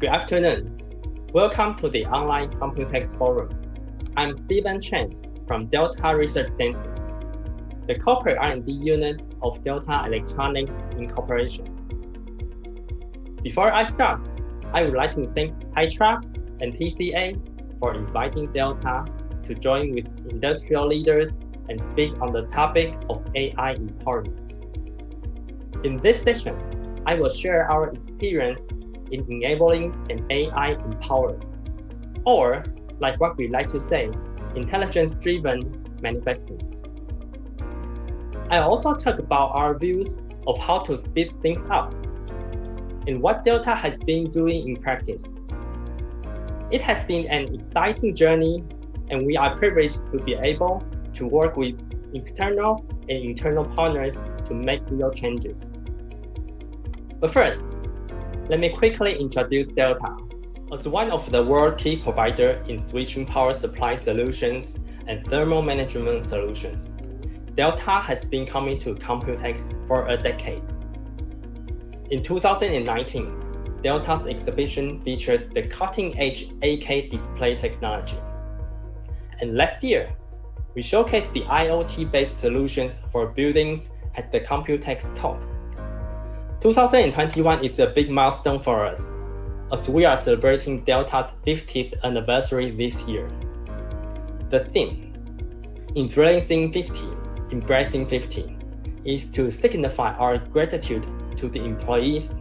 Good afternoon. Welcome to the online COMPUTEX forum. I'm Stephen Chen from Delta Research Center, the corporate R&D unit of Delta Electronics Incorporation. Before I start, I would like to thank TAITRA and TCA for inviting Delta to join with industrial leaders and speak on the topic of AI empowerment. In this session, I will share our experience in enabling an AI empowered, or like what we like to say, intelligence-driven manufacturing. I also talk about our views of how to speed things up and what Delta has been doing in practice. It has been an exciting journey, and we are privileged to be able to work with external and internal partners to make real changes. But first, let me quickly introduce Delta. As one of the world key provider in switching power supply solutions and thermal management solutions, Delta has been coming to COMPUTEX for a decade. In 2019, Delta's exhibition featured the cutting-edge 8K display technology. And last year, we showcased the IoT-based solutions for buildings at the COMPUTEX talk. 2021 is a big milestone for us, as we are celebrating Delta's 50th anniversary this year. The theme, Influencing 50, Embracing 50, is to signify our gratitude to the employees,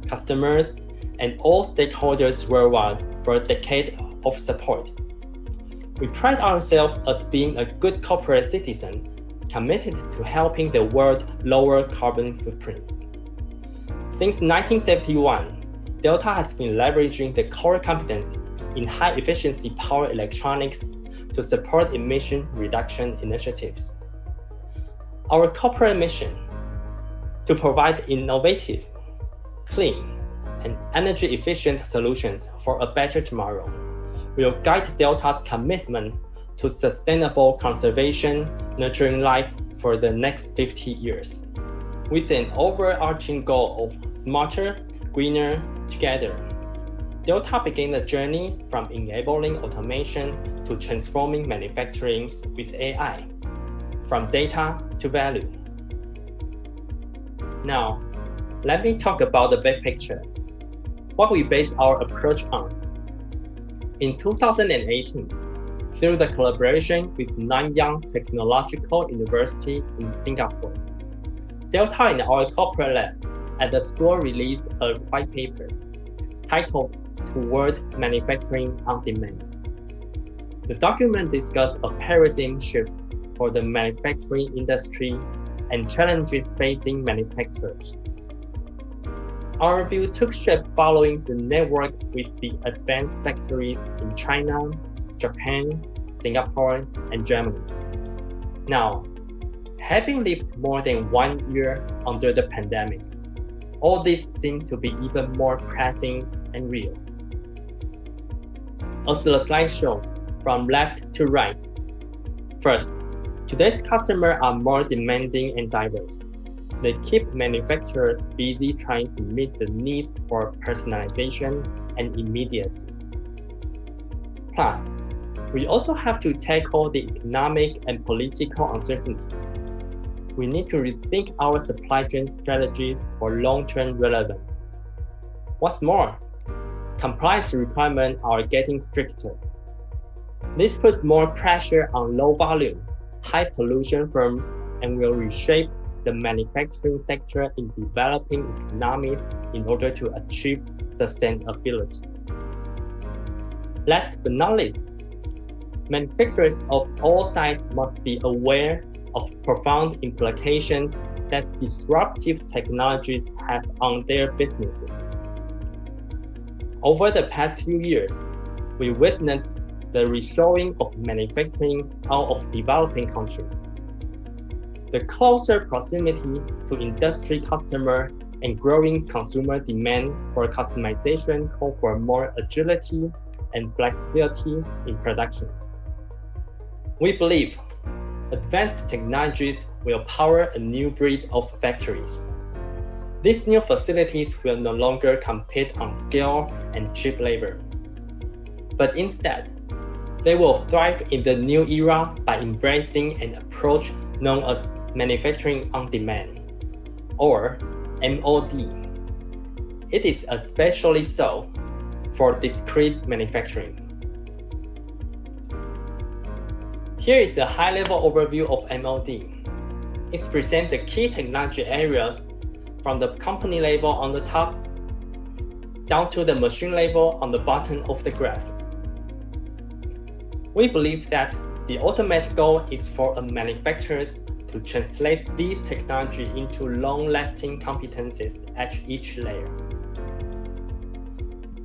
customers, and all stakeholders worldwide for a decade of support. We pride ourselves as being a good corporate citizen, committed to helping the world lower carbon footprint. Since 1971, Delta has been leveraging the core competence in high-efficiency power electronics to support emission reduction initiatives. Our corporate mission, to provide innovative, clean, and energy-efficient solutions for a better tomorrow, will guide Delta's commitment to sustainable conservation, nurturing life for the next 50 years. With an overarching goal of smarter, greener, together, Delta began the journey from enabling automation to transforming manufacturing with AI, from data to value. Now, let me talk about the big picture, what we base our approach on. In 2018, through the collaboration with Nanyang Technological University in Singapore, Delta and our corporate lab at the school released a white paper titled Toward Manufacturing on Demand. The document discussed a paradigm shift for the manufacturing industry and challenges facing manufacturers. Our view took shape following the network with the advanced factories in China, Japan, Singapore, and Germany. Now, having lived more than 1 year under the pandemic, all this seems to be even more pressing and real. As the slide shows, from left to right. First, today's customers are more demanding and diverse. They keep manufacturers busy trying to meet the needs for personalization and immediacy. Plus, we also have to tackle the economic and political uncertainties. We need to rethink our supply chain strategies for long-term relevance. What's more, compliance requirements are getting stricter. This puts more pressure on low-volume, high-pollution firms and will reshape the manufacturing sector in developing economies in order to achieve sustainability. Last but not least, manufacturers of all sizes must be aware of profound implications that disruptive technologies have on their businesses. Over the past few years, we witnessed the reshoring of manufacturing out of developing countries. The closer proximity to industry customer and growing consumer demand for customization call for more agility and flexibility in production. We believe advanced technologies will power a new breed of factories. These new facilities will no longer compete on scale and cheap labor, but instead, they will thrive in the new era by embracing an approach known as manufacturing on demand, or MOD. It is especially so for discrete manufacturing. Here is a high-level overview of MOD. It presents the key technology areas from the company level on the top down to the machine level on the bottom of the graph. We believe that the ultimate goal is for manufacturers to translate these technologies into long-lasting competencies at each layer.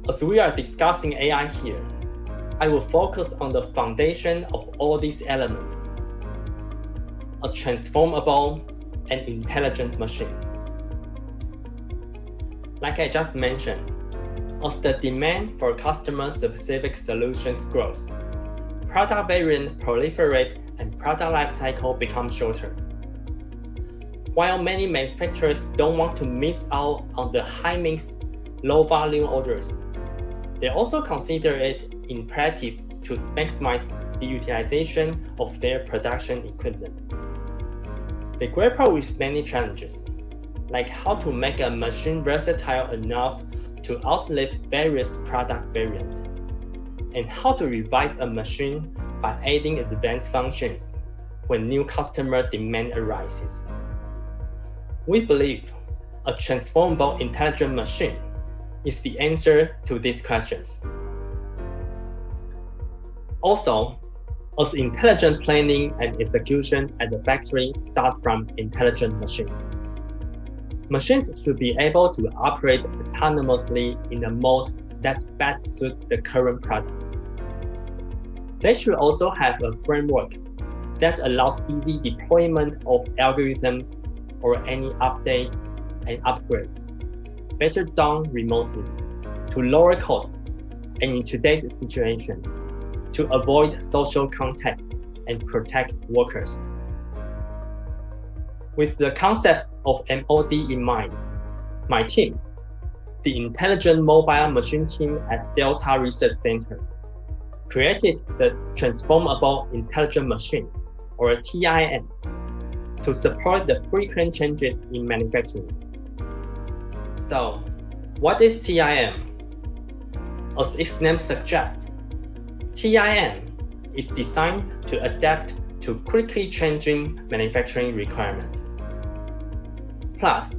As we are discussing AI here, I will focus on the foundation of all these elements: a transformable and intelligent machine. Like I just mentioned, as the demand for customer-specific solutions grows, product variants proliferate and product life cycle becomes shorter. While many manufacturers don't want to miss out on the high-mix, low-volume orders, they also consider it imperative to maximize the utilization of their production equipment. They grapple with many challenges, like how to make a machine versatile enough to outlive various product variants, and how to revive a machine by adding advanced functions when new customer demand arises. We believe a transformable intelligent machine is the answer to these questions. Also, as intelligent planning and execution at the factory start from intelligent machines. Machines should be able to operate autonomously in a mode that best suits the current product. They should also have a framework that allows easy deployment of algorithms or any updates and upgrades, better done remotely, to lower costs, and in today's situation, to avoid social contact and protect workers. With the concept of MOD in mind, my team, the Intelligent Mobile Machine Team at Delta Research Center, created the Transformable Intelligent Machine, or TIM, to support the frequent changes in manufacturing. So, what is TIM? As its name suggests, TIM is designed to adapt to quickly changing manufacturing requirements. Plus,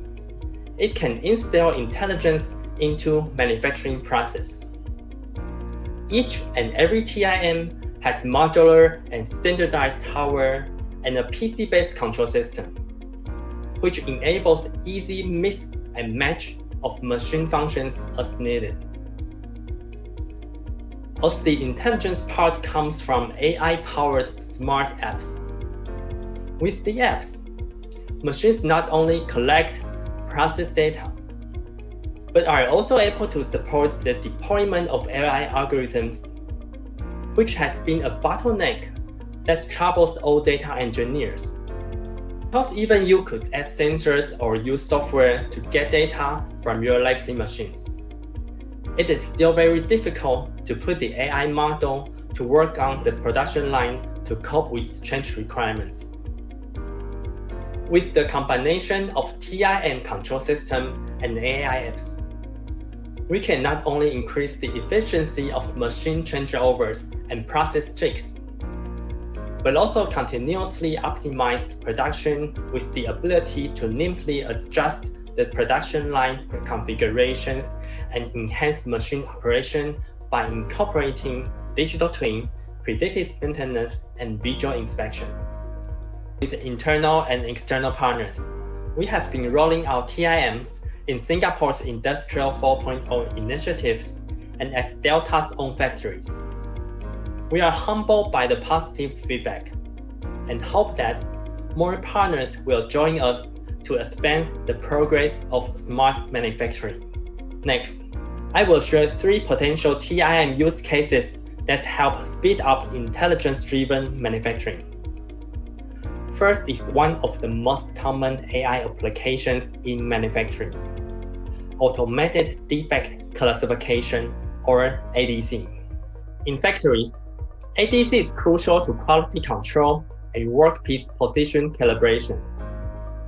it can instill intelligence into manufacturing process. Each and every TIM has modular and standardized hardware and a PC-based control system, which enables easy mix and match of machine functions as needed. As the intelligence part comes from AI-powered smart apps. With the apps, machines not only collect, process data, but are also able to support the deployment of AI algorithms, which has been a bottleneck that troubles all data engineers. Because even you could add sensors or use software to get data from your legacy machines, it is still very difficult to put the AI model to work on the production line to cope with change requirements. With the combination of TIM control system and AI apps, we can not only increase the efficiency of machine changeovers and process tweaks, but also continuously optimize production with the ability to nimbly adjust the production line configurations and enhance machine operation by incorporating digital twin, predictive maintenance, and visual inspection. With internal and external partners, we have been rolling out TIMs in Singapore's Industrial 4.0 initiatives and at Delta's own factories. We are humbled by the positive feedback and hope that more partners will join us to advance the progress of smart manufacturing. Next, I will share 3 potential TIM use cases that help speed up intelligence-driven manufacturing. First is one of the most common AI applications in manufacturing: automated defect classification, or ADC. In factories, ADC is crucial to quality control and workpiece position calibration.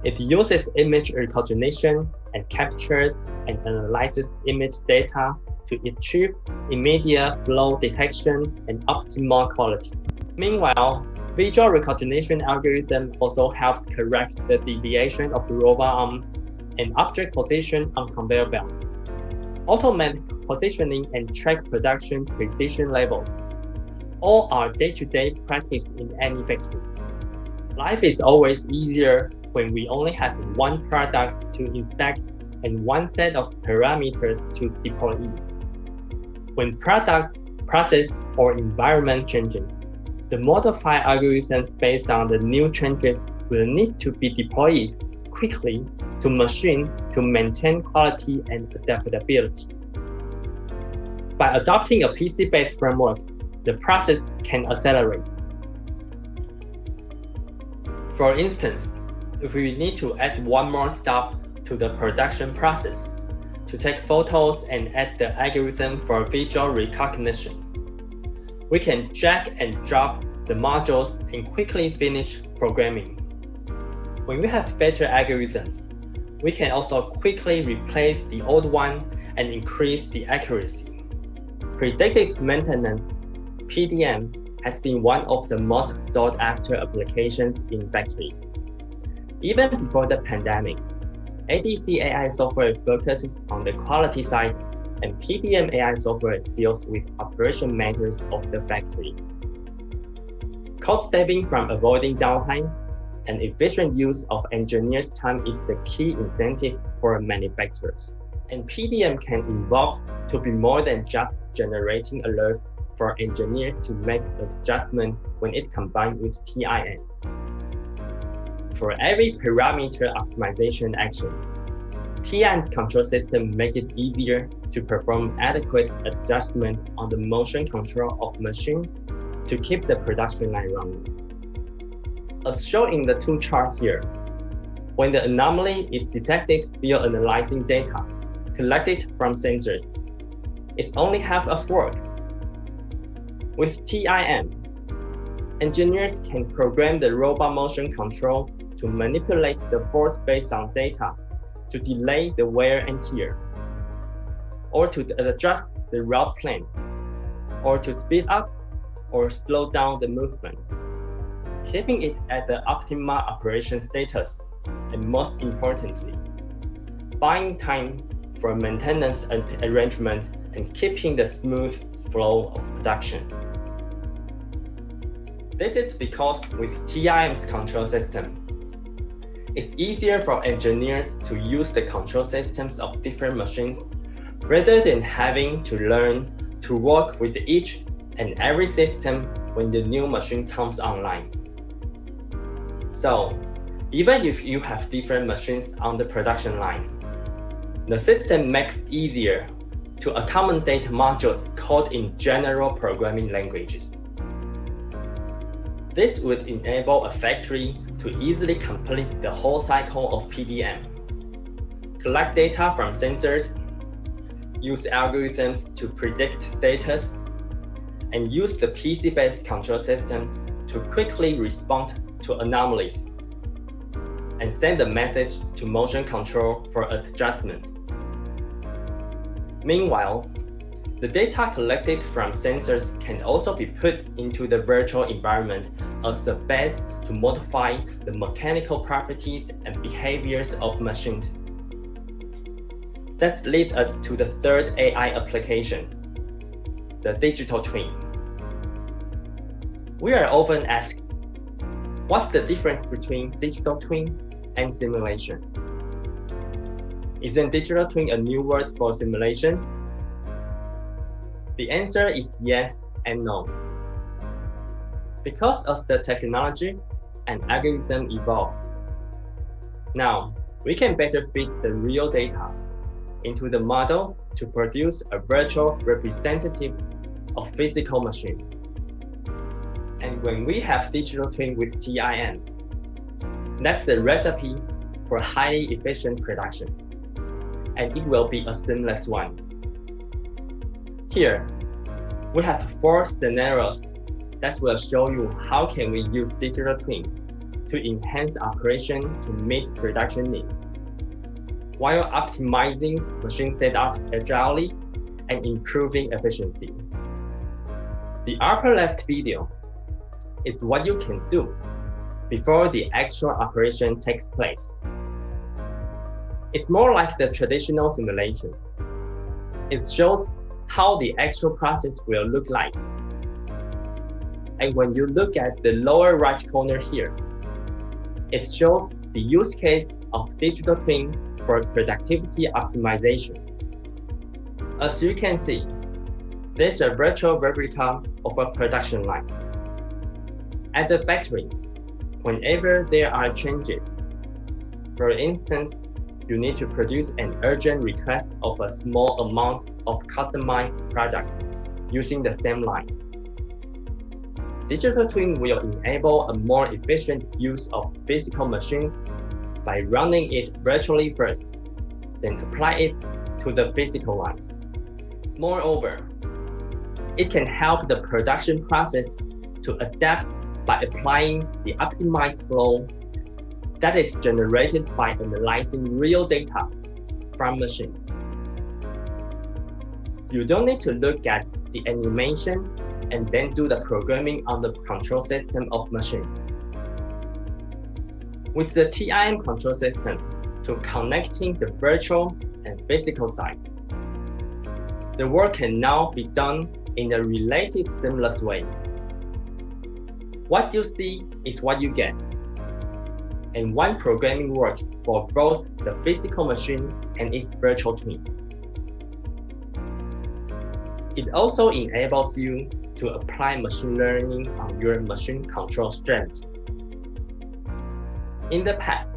It uses image recognition and captures and analyzes image data to achieve immediate flaw detection and optimal quality. Meanwhile, visual recognition algorithm also helps correct the deviation of robot arms and object position on conveyor belts, automate positioning and track production precision levels. All are day-to-day practice in any factory. Life is always easier when we only have one product to inspect and one set of parameters to deploy. When product, process, or environment changes, the modified algorithms based on the new changes will need to be deployed quickly to machines to maintain quality and adaptability. By adopting a PC-based framework, the process can accelerate. For instance, if we need to add one more step to the production process, to take photos and add the algorithm for visual recognition, we can drag and drop the modules and quickly finish programming. When we have better algorithms, we can also quickly replace the old one and increase the accuracy. Predictive maintenance, PDM, has been one of the most sought-after applications in factory. Even before the pandemic, ADC AI software focuses on the quality side, and PDM AI software deals with operation matters of the factory. Cost saving from avoiding downtime and efficient use of engineers' time is the key incentive for manufacturers. And PDM can evolve to be more than just generating alerts for engineers to make adjustments when it combined with TIM. For every parameter optimization action, TIM's control system makes it easier to perform adequate adjustment on the motion control of machine to keep the production line running. As shown in the 2 charts here, when the anomaly is detected via analyzing data collected from sensors, it's only half of work. With TIM, engineers can program the robot motion control to manipulate the force based on data to delay the wear and tear, or to adjust the route plan, or to speed up or slow down the movement, keeping it at the optimal operation status, and most importantly, buying time for maintenance and arrangement and keeping the smooth flow of production. This is because with TIM's control system, it's easier for engineers to use the control systems of different machines rather than having to learn to work with each and every system when the new machine comes online. So, even if you have different machines on the production line, the system makes it easier to accommodate modules called in general programming languages. This would enable a factory to easily complete the whole cycle of PDM, collect data from sensors, use algorithms to predict status, and use the PC-based control system to quickly respond to anomalies and send a message to motion control for adjustment. Meanwhile, The data collected from sensors can also be put into the virtual environment as a base to modify the mechanical properties and behaviors of machines. That leads us to the third AI application, the digital twin. We are often asked, what's the difference between digital twin and simulation? Isn't digital twin a new word for simulation? The answer is yes and no. Because as the technology and algorithm evolves, now we can better fit the real data into the model to produce a virtual representative of physical machine. And when we have digital twin with TIM, that's the recipe for highly efficient production. And it will be a seamless one. Here, we have 4 scenarios that will show you how can we use digital twin to enhance operation to meet production needs, while optimizing machine setups agilely and improving efficiency. The upper left video is what you can do before the actual operation takes place. It's more like the traditional simulation. It shows how the actual process will look like. And when you look at the lower right corner here, it shows the use case of digital twin for productivity optimization. As you can see, there's a virtual replica of a production line. At the factory, whenever there are changes, for instance, you need to produce an urgent request of a small amount of customized product using the same line. Digital twin will enable a more efficient use of physical machines by running it virtually first, then apply it to the physical lines. Moreover, it can help the production process to adapt by applying the optimized flow that is generated by analyzing real data from machines. You don't need to look at the animation and then do the programming on the control system of machines. With the TIM control system to connecting the virtual and physical side, the work can now be done in a related seamless way. What you see is what you get. And one programming works for both the physical machine and its virtual twin. It also enables you to apply machine learning on your machine control strategy. In the past,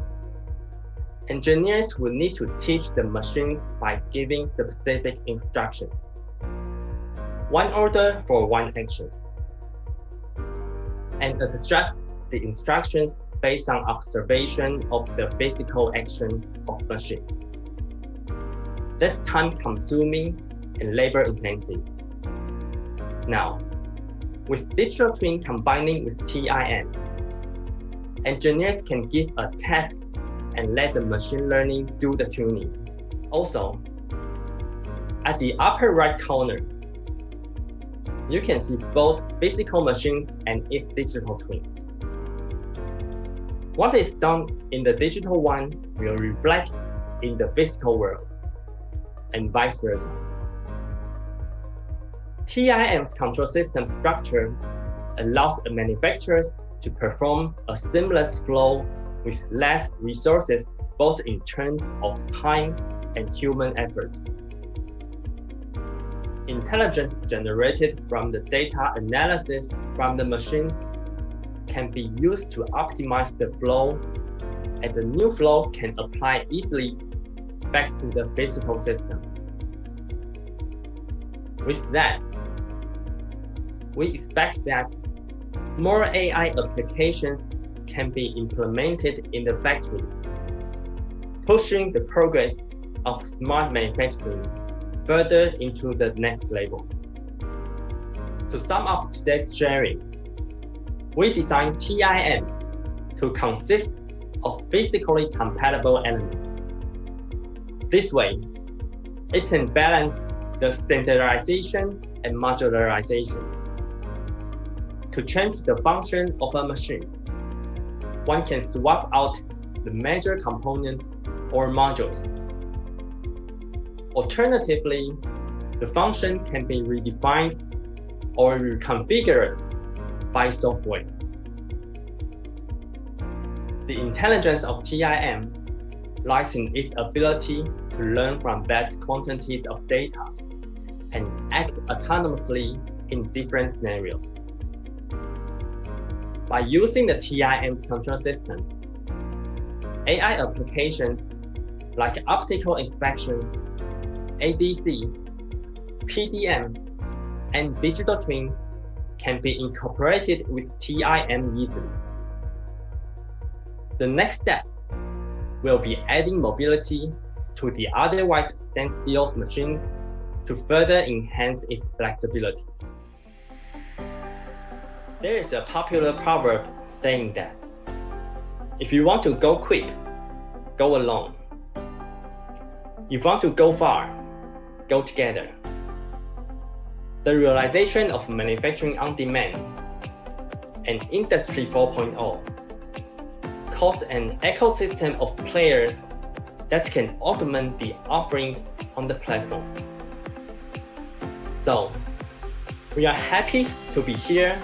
engineers would need to teach the machines by giving specific instructions. One order for one action, and adjust the instructions based on observation of the physical action of machines. That's time-consuming and labor-intensive. Now, with digital twin combining with TIM, engineers can give a task and let the machine learning do the tuning. Also, at the upper right corner, you can see both physical machines and its digital twin. What is done in the digital one will reflect in the physical world, and vice versa. TIM's control system structure allows manufacturers to perform a seamless flow with less resources, both in terms of time and human effort. Intelligence generated from the data analysis from the machines can be used to optimize the flow, and the new flow can apply easily back to the physical system. With that, we expect that more AI applications can be implemented in the factory, pushing the progress of smart manufacturing further into the next level. To sum up today's sharing, we designed TIM to consist of physically compatible elements. This way, it can balance the standardization and modularization. To change the function of a machine, one can swap out the major components or modules. Alternatively, the function can be redefined or reconfigured by software. The intelligence of TIM lies in its ability to learn from vast quantities of data and act autonomously in different scenarios. By using the TIM's control system, AI applications like optical inspection, ADC, PDM, and digital twin can be incorporated with TIM easily. The next step will be adding mobility to the otherwise standstill machines to further enhance its flexibility. There is a popular proverb saying that if you want to go quick, go alone. If you want to go far, go together. The realization of manufacturing on demand and Industry 4.0 calls an ecosystem of players that can augment the offerings on the platform. So, we are happy to be here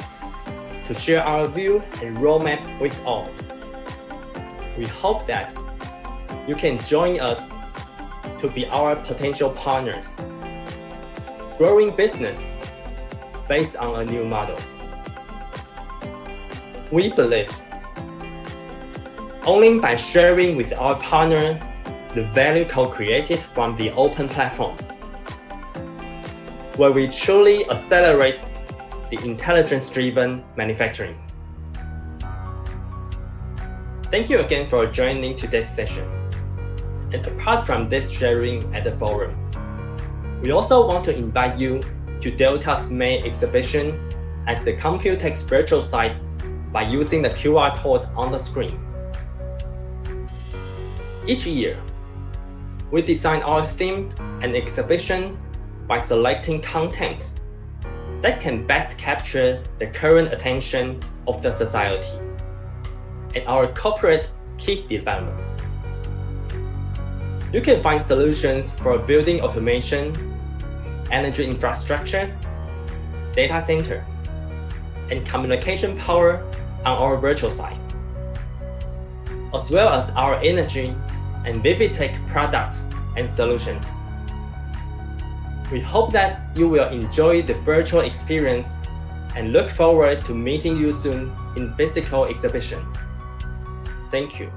to share our view and roadmap with all. We hope that you can join us to be our potential partners, growing business based on a new model. We believe only by sharing with our partner the value co-created from the open platform will we truly accelerate the intelligence-driven manufacturing. Thank you again for joining today's session. And apart from this sharing at the forum, we also want to invite you to Delta's May exhibition at the COMPUTEX virtual site by using the QR code on the screen. Each year, we design our theme and exhibition by selecting content that can best capture the current attention of the society and our corporate key development. You can find solutions for building automation, energy infrastructure, data center, and communication power on our virtual site, as well as our energy and Vivitech products and solutions. We hope that you will enjoy the virtual experience and look forward to meeting you soon in physical exhibition. Thank you.